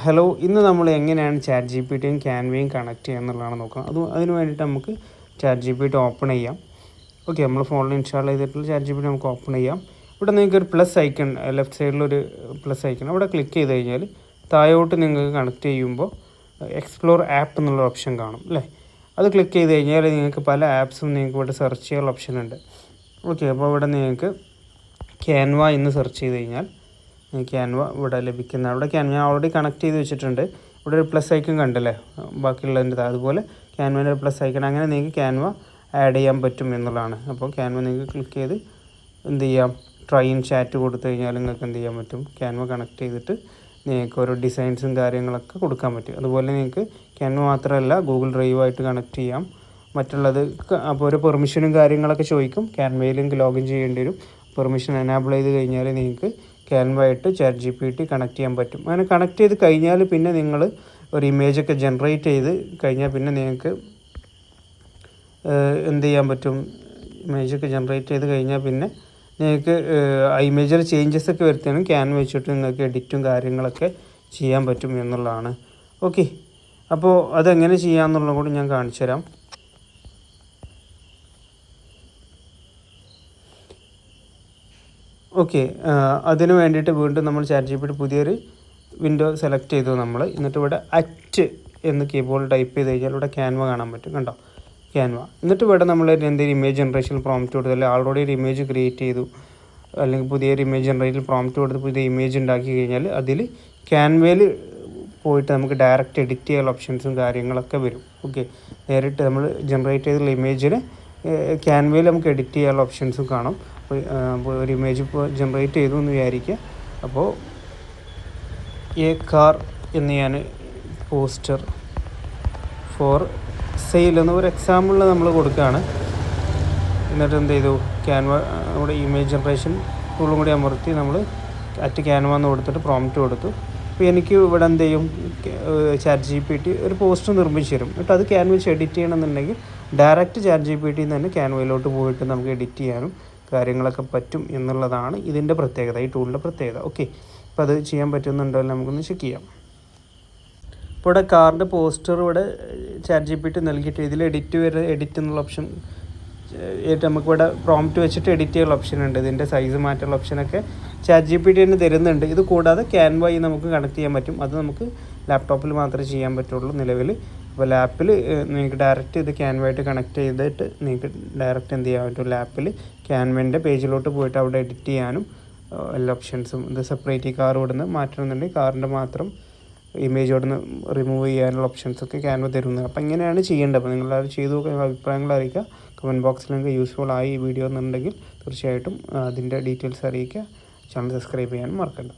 Hello, ഇന്ന് നമ്മൾ എങ്ങനെയാണ് ചാറ്റ് ജി പി ടിയും ക്യാൻവയും കണക്ട് ചെയ്യുക എന്നുള്ളതാണ് നോക്കുക. അതിന് വേണ്ടിയിട്ട് നമുക്ക് chat G P T open ചെയ്യാം. ഓക്കെ, നമ്മൾ ഫോണിൽ ഇൻസ്റ്റാൾ ചെയ്തിട്ടുള്ള ചാറ്റ് ജി പി ടി നമുക്ക് ഓപ്പൺ ചെയ്യാം. ഇവിടെ നിങ്ങൾക്ക് ഒരു പ്ലസ് ഐക്കൺ, ലെഫ്റ്റ് സൈഡിലൊരു പ്ലസ് ഐക്കൺ, അവിടെ ക്ലിക്ക് ചെയ്ത് കഴിഞ്ഞാൽ താഴോട്ട് നിങ്ങൾക്ക് കണക്ട് ചെയ്യുമ്പോൾ എക്സ്പ്ലോർ ആപ്പ് എന്നുള്ള ഓപ്ഷൻ കാണും അല്ലേ. അത് ക്ലിക്ക് ചെയ്ത് കഴിഞ്ഞാൽ നിങ്ങൾക്ക് പല ആപ്സും നിങ്ങൾക്ക് ഇവിടെ സെർച്ച് ചെയ്യാനുള്ള ഓപ്ഷൻ ഉണ്ട്. ഓക്കെ, അപ്പോൾ ഇവിടെ നിങ്ങൾക്ക് ക്യാൻവ എന്ന് സെർച്ച് ചെയ്ത് കഴിഞ്ഞാൽ ക്യാൻവ ഇവിടെ ലഭിക്കുന്ന, അവിടെ ക്യാൻവ ഞാൻ ഓൾറെഡി കണക്ട് ചെയ്ത് വെച്ചിട്ടുണ്ട്. ഇവിടെ ഒരു പ്ലസ് ഐക്കൺ കണ്ടല്ലേ ബാക്കിയുള്ളതിൻ്റെ, അതുപോലെ ക്യാൻവേൻ്റെ ഒരു പ്ലസ് ഐക്കൺ, അങ്ങനെ നിങ്ങൾക്ക് ക്യാൻവ ആഡ് ചെയ്യാൻ പറ്റും എന്നുള്ളതാണ്. അപ്പോൾ ക്യാൻവ നിങ്ങൾക്ക് ക്ലിക്ക് ചെയ്ത് എന്ത് ചെയ്യാം, ട്രൈ ഇൻ ചാറ്റ് കൊടുത്തു കഴിഞ്ഞാൽ നിങ്ങൾക്ക് എന്ത് ചെയ്യാൻ പറ്റും, ക്യാൻവ കണക്ട് ചെയ്തിട്ട് നിങ്ങൾക്ക് ഓരോ ഡിസൈൻസും കാര്യങ്ങളൊക്കെ കൊടുക്കാൻ പറ്റും. അതുപോലെ നിങ്ങൾക്ക് ക്യാൻവ മാത്രമല്ല ഗൂഗിൾ ഡ്രൈവായിട്ട് കണക്ട് ചെയ്യാം, മറ്റുള്ളത്. അപ്പോൾ ഒരു പെർമിഷനും കാര്യങ്ങളൊക്കെ ചോദിക്കും. ക്യാൻവയിലേക്ക് ലോഗിൻ ചെയ്യേണ്ടി വരും. പെർമിഷൻ എനാബിൾ ചെയ്ത് കഴിഞ്ഞാൽ നിങ്ങൾക്ക് ക്യാൻവയായിട്ട് chat G P T connect ചെയ്യാൻ പറ്റും. അങ്ങനെ കണക്ട് ചെയ്ത് കഴിഞ്ഞാൽ പിന്നെ നിങ്ങൾ ഒരു ഇമേജൊക്കെ ജനറേറ്റ് ചെയ്ത് കഴിഞ്ഞാൽ പിന്നെ നിങ്ങൾക്ക് എന്ത് ചെയ്യാൻ പറ്റും, ഇമേജൊക്കെ ജനറേറ്റ് ചെയ്ത് കഴിഞ്ഞാൽ പിന്നെ നിങ്ങൾക്ക് ആ ഇമേജിൽ ചേഞ്ചസ് ഒക്കെ വരുത്താനും ക്യാൻവ വെച്ചിട്ട് നിങ്ങൾക്ക് എഡിറ്റും കാര്യങ്ങളൊക്കെ ചെയ്യാൻ പറ്റും എന്നുള്ളതാണ്. ഓക്കെ, അപ്പോൾ അതെങ്ങനെ ചെയ്യാമെന്നുള്ളത് കൂടി ഞാൻ കാണിച്ചു തരാം. ഓക്കെ, അതിന് വേണ്ടിയിട്ട് വീണ്ടും നമ്മൾ ചാറ്റ് ജി പി ടി പുതിയൊരു വിൻഡോ സെലക്ട് ചെയ്തു നമ്മൾ. എന്നിട്ട് ഇവിടെ അറ്റ് എന്ന് കീബോർഡ് ടൈപ്പ് ചെയ്ത് കഴിഞ്ഞാൽ ഇവിടെ ക്യാൻവ കാണാൻ പറ്റും, കണ്ടോ ക്യാൻവ. എന്നിട്ട് ഇവിടെ നമ്മൾ എന്തെങ്കിലും ഇമേജ് ജനറേഷൻ പ്രോംപ്റ്റ് കൊടുത്ത്, അല്ലെങ്കിൽ ഓൾറെഡി ഒരു ഇമേജ് ക്രിയേറ്റ് ചെയ്തു, അല്ലെങ്കിൽ പുതിയൊരു ഇമേജ് ജനറേഷൻ പ്രോംപ്റ്റ് കൊടുത്ത് പുതിയ ഇമേജ് ഉണ്ടാക്കി കഴിഞ്ഞാൽ അതിൽ ക്യാൻവയിൽ പോയിട്ട് നമുക്ക് ഡയറക്റ്റ് എഡിറ്റ് ചെയ്യാനുള്ള ഓപ്ഷൻസും കാര്യങ്ങളൊക്കെ വരും. ഓക്കെ, നേരിട്ട് നമ്മൾ ജനറേറ്റ് ചെയ്തുള്ള ഇമേജിന് ക്യാൻവയിൽ നമുക്ക് എഡിറ്റ് ചെയ്യാനുള്ള ഓപ്ഷൻസും കാണും. അപ്പോൾ ഒരു ഇമേജ് ഇപ്പോൾ ജനറേറ്റ് ചെയ്തു എന്ന് വിചാരിക്കുക. അപ്പോൾ എ കാർ എന്ന് ഞാൻ പോസ്റ്റർ ഫോർ സെയിൽ എന്ന ഒരു എക്സാമ്പിളിൽ നമ്മൾ കൊടുക്കുകയാണ്. എന്നിട്ട് എന്ത് ചെയ്തു, ക്യാൻവ നമ്മുടെ ഇമേജ് ജനറേഷൻ ടൂളും കൂടി അമർത്തി നമ്മൾ അറ്റ് ക്യാൻവ എന്ന് കൊടുത്തിട്ട് പ്രോംപ്റ്റ് കൊടുത്തു. അപ്പോൾ എനിക്ക് ഇവിടെ എന്ത് ചെയ്യും, ചാറ്റ് ജി പി ടി ഒരു പോസ്റ്റർ നിർമ്മിച്ച് തരും. എന്നിട്ട് അത് ക്യാൻവ വെച്ച് എഡിറ്റ് ചെയ്യണമെന്നുണ്ടെങ്കിൽ ഡയറക്റ്റ് ചാറ്റ് ജി പി ടിയിൽ നിന്ന് തന്നെ ക്യാൻവയിലോട്ട് പോയിട്ട് നമുക്ക് എഡിറ്റ് ചെയ്യാനും കാര്യങ്ങളൊക്കെ പറ്റും എന്നുള്ളതാണ് ഇതിൻ്റെ പ്രത്യേകത, ഈ ടൂളിൻ്റെ പ്രത്യേകത. ഓക്കെ, അപ്പോൾ അത് ചെയ്യാൻ പറ്റുന്നുണ്ടോ എന്ന് നമുക്കൊന്ന് ചെക്ക് ചെയ്യാം. ഇപ്പോൾ ഇവിടെ കാറിൻ്റെ പോസ്റ്റർ ഇവിടെ ചാറ്റ് ജി പി ടി നൽകിയിട്ട് ഇതിൽ എഡിറ്റ് എന്നുള്ള ഓപ്ഷൻ നമുക്കിവിടെ പ്രോംപ്റ്റ് വെച്ചിട്ട് എഡിറ്റ് ചെയ്യാനുള്ള ഓപ്ഷൻ ഉണ്ട്. ഇതിൻ്റെ സൈസ് മാറ്റാനുള്ള ഓപ്ഷനൊക്കെ ചാറ്റ് ജി പി ടി തന്നെ തരുന്നുണ്ട്. ഇത് കൂടാതെ ക്യാൻവ നമുക്ക് കണക്ട് ചെയ്യാൻ പറ്റും. അത് നമുക്ക് ലാപ്ടോപ്പിൽ മാത്രമേ ചെയ്യാൻ പറ്റുള്ളൂ നിലവിൽ. അപ്പോൾ ലാപ്പിൽ നിങ്ങൾക്ക് ഡയറക്റ്റ് ഇത് ക്യാൻവയായിട്ട് കണക്ട് ചെയ്തിട്ട് നിങ്ങൾക്ക് ഡയറക്റ്റ് എന്ത് ചെയ്യാൻ പറ്റും, ലാപ്പിൽ ക്യാൻവൻ്റെ പേജിലോട്ട് പോയിട്ട് അവിടെ എഡിറ്റ് ചെയ്യാനും എല്ലാ ഓപ്ഷൻസും. ഇത് സെപ്പറേറ്റ് ഈ കാർ ഇവിടുന്ന് മാറ്റണമെന്നുണ്ടെങ്കിൽ കാറിൻ്റെ മാത്രം ഇമേജ് ഇവിടുന്ന് റിമൂവ് ചെയ്യാനുള്ള ഓപ്ഷൻസൊക്കെ ക്യാൻവ തരുന്നത്. അപ്പോൾ ഇങ്ങനെയാണ് ചെയ്യേണ്ടത്. അപ്പോൾ നിങ്ങളത് ചെയ്തു നോക്കുക, അഭിപ്രായങ്ങൾ അറിയിക്കുക. കമൻറ്റ് ബോക്സിൽ നിങ്ങൾക്ക് യൂസ്ഫുൾ ആയി ഈ വീഡിയോ എന്നുണ്ടെങ്കിൽ തീർച്ചയായിട്ടും അതിൻ്റെ ഡീറ്റെയിൽസ് അറിയിക്കുക. ചാനൽ സബ്സ്ക്രൈബ് ചെയ്യാനും മറക്കണ്ട.